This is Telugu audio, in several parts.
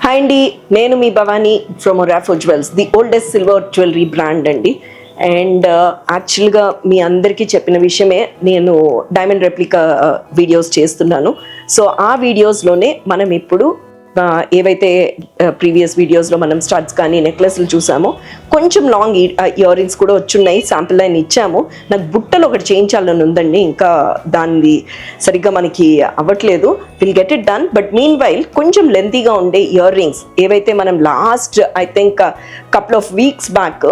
హాయ్ అండి, నేను మీ Bhavani from Orafo Jewels, the oldest silver jewellery brand అండి. అండ్ యాక్చువల్గా మీ అందరికీ చెప్పిన విషయమే, నేను డైమండ్ రెప్లికా వీడియోస్ చేస్తున్నాను. సో ఆ వీడియోస్లోనే మనం ఇప్పుడు ఏవైతే ప్రీవియస్ వీడియోస్లో మనం స్టడ్స్ కానీ నెక్లెస్లు చూసామో, కొంచెం లాంగ్ ఇయర్ రింగ్స్ కూడా వచ్చున్నాయి. శాంపిల్ లైన్ ఇచ్చాము. నాకు బుట్టలు ఒకటి చేయించాలని ఉందండి, ఇంకా దాన్ని సరిగ్గా మనకి అవ్వట్లేదు. Will get it done. But meanwhile కొంచెం లెంతీగా ఉండే ఇయర్ రింగ్స్ ఏవైతే మనం last I think couple of weeks back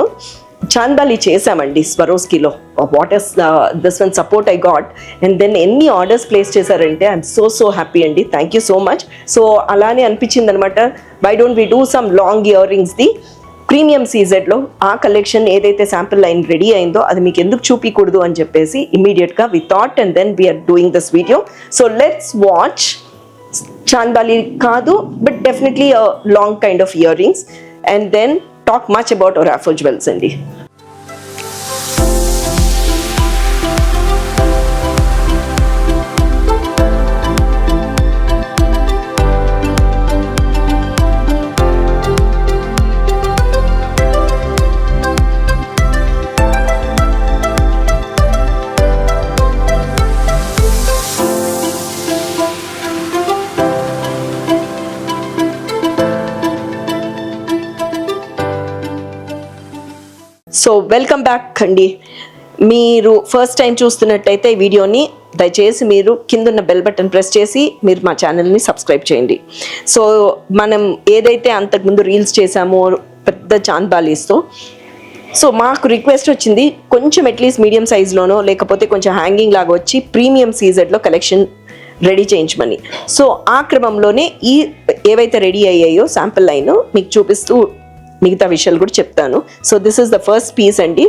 చాందాలి చేసామండి స్వరోస్కీలో. What is this one support I got, and then ఎన్ని ఆర్డర్స్ ప్లేస్ చేశారంటే ఐఎమ్ సో హ్యాపీ అండి. Thank you so much. So అలానే అనిపించింది అనమాట, why don't we do some long ఇయర్ రింగ్స్ది ప్రీమియం సీజెడ్లో. ఆ కలెక్షన్ ఏదైతే శాంపిల్ లైన్ రెడీ అయిందో అది మీకు ఎందుకు చూపించకూడదు అని చెప్పేసి ఇమ్మీడియట్గా we thought, and then we're doing this video. So let's watch చాందాలి కాదు, but definitely long kind of earrings, and then talk much about Orafor Jewels andi. So welcome back అండి. మీరు ఫస్ట్ టైం చూస్తున్నట్టయితే ఈ వీడియోని దయచేసి మీరు కింద ఉన్న బెల్ బటన్ ప్రెస్ చేసి మీరు మా ఛానల్ని సబ్స్క్రైబ్ చేయండి. సో మనం ఏదైతే అంతకుముందు రీల్స్ చేసామో పెద్ద చాంద్బాలీస్తో, సో మాకు రిక్వెస్ట్ వచ్చింది కొంచెం అట్లీస్ట్ మీడియం సైజ్లోనో లేకపోతే కొంచెం హ్యాంగింగ్ లాగా వచ్చి ప్రీమియం సీజెడ్లో కలెక్షన్ రెడీ చేయించమని. సో ఆ క్రమంలోనే ఈ ఏవైతే రెడీ అయ్యాయో శాంపిల్ లైన్ మీకు చూపిస్తూ మిగతా విషయాలు కూడా చెప్తాను. So this is the first piece అండి.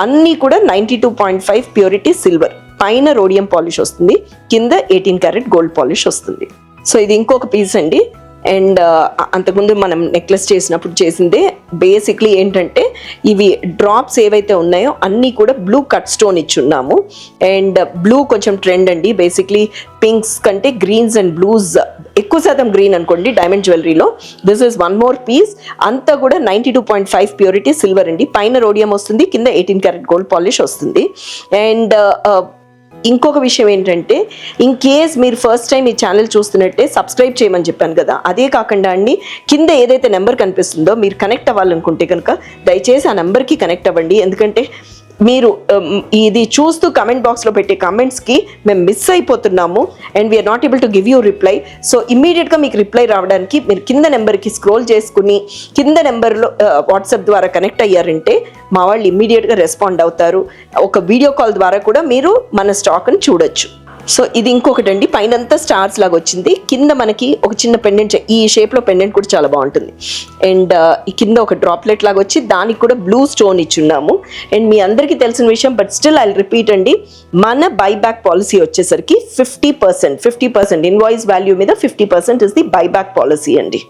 అన్నీ కూడా 92.5 ప్యూరిటీ సిల్వర్, పైన రోడియం పాలిష్ వస్తుంది, కింద 18 క్యారెట్ గోల్డ్ పాలిష్ వస్తుంది. సో ఇది ఇంకొక పీస్ అండి. అండ్ అంతకుముందు మనం నెక్లెస్ చేసినప్పుడు చేసిందే. బేసిక్లీ ఏంటంటే ఇవి డ్రాప్స్ ఏవైతే ఉన్నాయో అన్నీ కూడా బ్లూ కట్ స్టోన్ ఇచ్చున్నాము. అండ్ బ్లూ కొంచెం ట్రెండ్ అండి. బేసిక్లీ పింక్స్ కంటే గ్రీన్స్ అండ్ బ్లూస్ ఎక్కువ శాతం గ్రీన్ అనుకోండి డైమండ్ జ్యువెలరీలో. This is one more piece. అంతా కూడా 92.5 ప్యూరిటీ సిల్వర్ అండి. పైన రోడియం వస్తుంది, కింద 18 క్యారెట్ గోల్డ్ పాలిష్ వస్తుంది. అండ్ ఇంకొక విషయం ఏంటంటే, ఇన్ కేస్ మీరు ఫస్ట్ టైం ఈ ఛానల్ చూస్తున్నట్టే సబ్స్క్రైబ్ చేయమని చెప్పాను కదా, అదే కాకుండా అండి కింద ఏదైతే నెంబర్ కనిపిస్తుందో మీరు కనెక్ట్ అవ్వాలనుకుంటే కనుక దయచేసి ఆ నెంబర్కి కనెక్ట్ అవ్వండి. ఎందుకంటే మీరు ఇది చూస్తూ కమెంట్ బాక్స్లో పెట్టే కమెంట్స్కి మేము మిస్ అయిపోతున్నాము, and we're not able to give you reply. సో ఇమ్మీడియట్గా మీకు రిప్లై రావడానికి మీరు కింద నెంబర్కి స్క్రోల్ చేసుకుని కింద నెంబర్లో వాట్సాప్ ద్వారా కనెక్ట్ అయ్యారంటే మా వాళ్ళు ఇమ్మీడియట్గా రెస్పాండ్ అవుతారు. ఒక వీడియో కాల్ ద్వారా కూడా మీరు మన స్టాక్ని చూడొచ్చు. సో ఇది ఇంకొకటి అండి, పైనంతా స్టార్స్ లాగా వచ్చింది, కింద మనకి ఒక చిన్న పెండెంట్, ఈ షేప్లో పెండెంట్ కూడా చాలా బాగుంటుంది. అండ్ ఈ కింద ఒక డ్రాప్లెట్ లాగా వచ్చి దానికి కూడా బ్లూ స్టోన్ ఇచ్చున్నాము. అండ్ మీ అందరికీ తెలిసిన విషయం, బట్ స్టిల్ ఐ రిపీట్ అండి, మన బైబ్యాక్ పాలసీ వచ్చేసరికి 50% ఇన్వాయిస్ వాల్యూ మీద 50% ఇస్ ది బైబ్యాక్ పాలసీ అండి.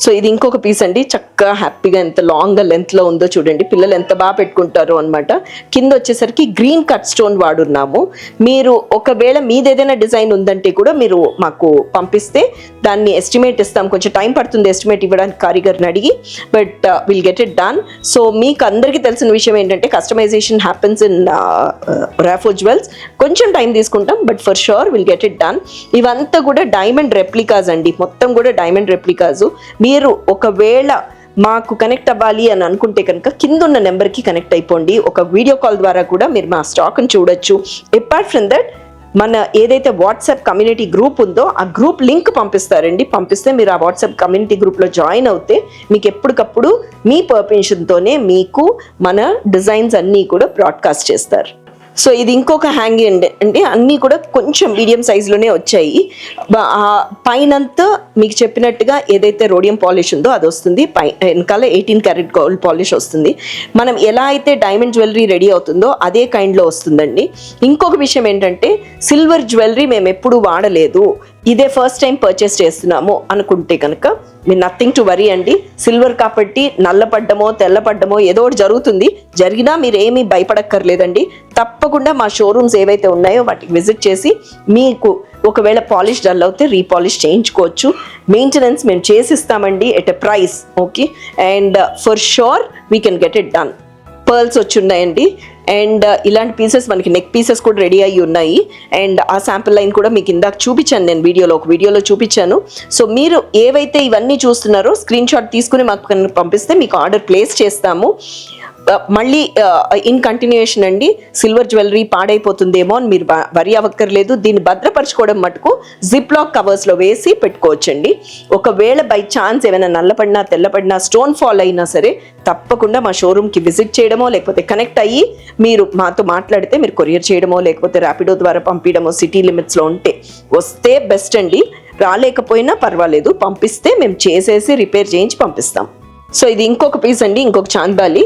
సో ఇది ఇంకొక పీస్ అండి. చక్కగా హ్యాపీగా ఎంత లాంగ్గా లెంత్లో ఉందో చూడండి, పిల్లలు ఎంత బాగా పెట్టుకుంటారో అనమాట. కింద వచ్చేసరికి గ్రీన్ కట్ స్టోన్ వాడున్నాము. మీరు ఒకవేళ మీదేదైనా డిజైన్ ఉందంటే కూడా మీరు మాకు పంపిస్తే దాన్ని ఎస్టిమేట్ ఇస్తాం. కొంచెం టైం పడుతుంది ఎస్టిమేట్ ఇవ్వడానికి కారిగర్ని అడిగి, but will get it done. So మీకు అందరికీ తెలిసిన విషయం ఏంటంటే customisation happens in Orafo jewels. కొంచెం టైం తీసుకుంటాం, but for sure will get it done. ఇవంతా కూడా డైమండ్ రెప్లికాస్ అండి, మొత్తం కూడా డైమండ్ రెప్లికాస్. మీరు ఒకవేళ మాకు కనెక్ట్ అవ్వాలి అని అనుకుంటే కనుక కింద ఉన్న నెంబర్కి కనెక్ట్ అయిపోండి. ఒక వీడియో కాల్ ద్వారా కూడా మీరు మా స్టాక్ని చూడొచ్చు. అపార్ట్ ఫ్రమ్ దట్ మన ఏదైతే వాట్సాప్ కమ్యూనిటీ గ్రూప్ ఉందో ఆ గ్రూప్ లింక్ పంపిస్తారండి. పంపిస్తే మీరు ఆ వాట్సాప్ కమ్యూనిటీ గ్రూప్లో జాయిన్ అవుతే మీకు ఎప్పటికప్పుడు మీ పర్మిషన్తోనే మీకు మన డిజైన్స్ అన్నీ కూడా బ్రాడ్కాస్ట్ చేస్తారు. సో ఇది ఇంకొక హ్యాంగింగ్ అంటే అన్నీ కూడా కొంచెం మీడియం సైజులోనే వచ్చాయి. పైనంతా మీకు చెప్పినట్టుగా ఏదైతే రోడియం పాలిష్ ఉందో అది వస్తుంది, వెనకాల 18 క్యారెట్ గోల్డ్ పాలిష్ వస్తుంది. మనం ఎలా అయితే డైమండ్ జ్యువెలరీ రెడీ అవుతుందో అదే కైండ్లో వస్తుందండి. ఇంకొక విషయం ఏంటంటే సిల్వర్ జ్యువెలరీ మేము ఎప్పుడూ వాడలేదు, ఇదే ఫస్ట్ టైం పర్చేస్ చేస్తున్నాము అనుకుంటే కనుక మీరు నథింగ్ టు వరీ అండి. సిల్వర్ కాబట్టి నల్లపడ్డమో తెల్లపడ్డమో ఏదో ఒకటి జరుగుతుంది, జరిగినా మీరు ఏమీ భయపడక్కర్లేదండి. తప్పకుండా మా షోరూమ్స్ ఏవైతే ఉన్నాయో వాటికి విజిట్ చేసి మీకు ఒకవేళ పాలిష్ డల్ అవుతే రీపాలిష్ చేయించుకోవచ్చు. మెయింటెనెన్స్ మేము చేసిస్తామండి at a price. Okay, and for sure we can get it done. Pearls వచ్చి ఉన్నాయండి, అండ్ ఇలాంటి పీసెస్ మనకి నెక్ పీసెస్ కూడా రెడీ అయ్యి ఉన్నాయి. అండ్ ఆ శాంపుల్ లైన్ కూడా మీకు ఇందాక చూపించాను నేను ఒక వీడియోలో చూపించాను. సో మీరు ఏవైతే ఇవన్నీ చూస్తున్నారో స్క్రీన్ షాట్ తీసుకుని మాకు పంపిస్తే మీకు ఆర్డర్ ప్లేస్ చేస్తాము. మళ్ళీ ఇన్ కంటిన్యూయేషన్ అండి, సిల్వర్ జ్యువెలరీ పాడైపోతుందేమో అని మీరు వరి అవ్వక్కర్లేదు. దీన్ని భద్రపరచుకోవడం మటుకు జిప్ లాక్ కవర్స్లో వేసి పెట్టుకోవచ్చండి. ఒకవేళ బై ఛాన్స్ ఏమైనా నల్లపడినా తెల్లపడినా స్టోన్ ఫాల్ అయినా సరే తప్పకుండా మా షోరూమ్కి విజిట్ చేయడమో లేకపోతే కనెక్ట్ అయ్యి మీరు మాతో మాట్లాడితే మీరు కొరియర్ చేయడమో లేకపోతే ర్యాపిడో ద్వారా పంపించడమో, సిటీ లిమిట్స్లో ఉంటే వస్తే బెస్ట్ అండి. రాలేకపోయినా పర్వాలేదు, పంపిస్తే మేము చేసేసి రిపేర్ చేయించి పంపిస్తాం. సో ఇది ఇంకొక పీస్ అండి, ఇంకొక చాంద్బాలి,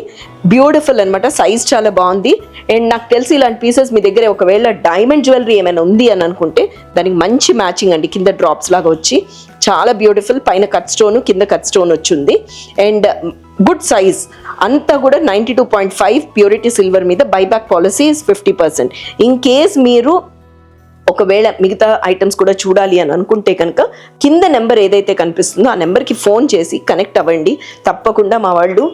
బ్యూటిఫుల్ అనమాట, సైజ్ చాలా బాగుంది. అండ్ నాకు తెలిసి ఇలాంటి పీసెస్ మీ దగ్గర ఒకవేళ డైమండ్ జ్యువెలరీ ఏమైనా ఉంది అని అనుకుంటే దానికి మంచి మ్యాచింగ్ అండి. కింద డ్రాప్స్ లాగా వచ్చి చాలా బ్యూటిఫుల్, పైన కట్ స్టోన్ కింద కట్ స్టోన్ వచ్చింది. అండ్ గుడ్ సైజ్, అంతా కూడా 92.5 ప్యూరిటీ సిల్వర్ మీద. Buyback policy 50%. ఇన్ కేస్ మీరు ఒకవేళ మిగతా ఐటమ్స్ కూడా చూడాలి అని అనుకుంటే కనుక కింద నెంబర్ ఏదైతే కనిపిస్తుందో ఆ నెంబర్కి ఫోన్ చేసి కనెక్ట్ అవ్వండి. తప్పకుండా మా వాళ్ళు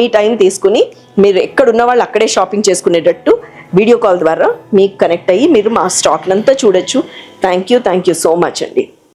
మీ టైం తీసుకుని మీరు ఎక్కడున్న వాళ్ళు అక్కడే షాపింగ్ చేసుకునేటట్టు వీడియో కాల్ ద్వారా మీకు కనెక్ట్ అయ్యి మీరు మా స్టాక్నంతా చూడొచ్చు. థ్యాంక్ యూ సో మచ్ అండి.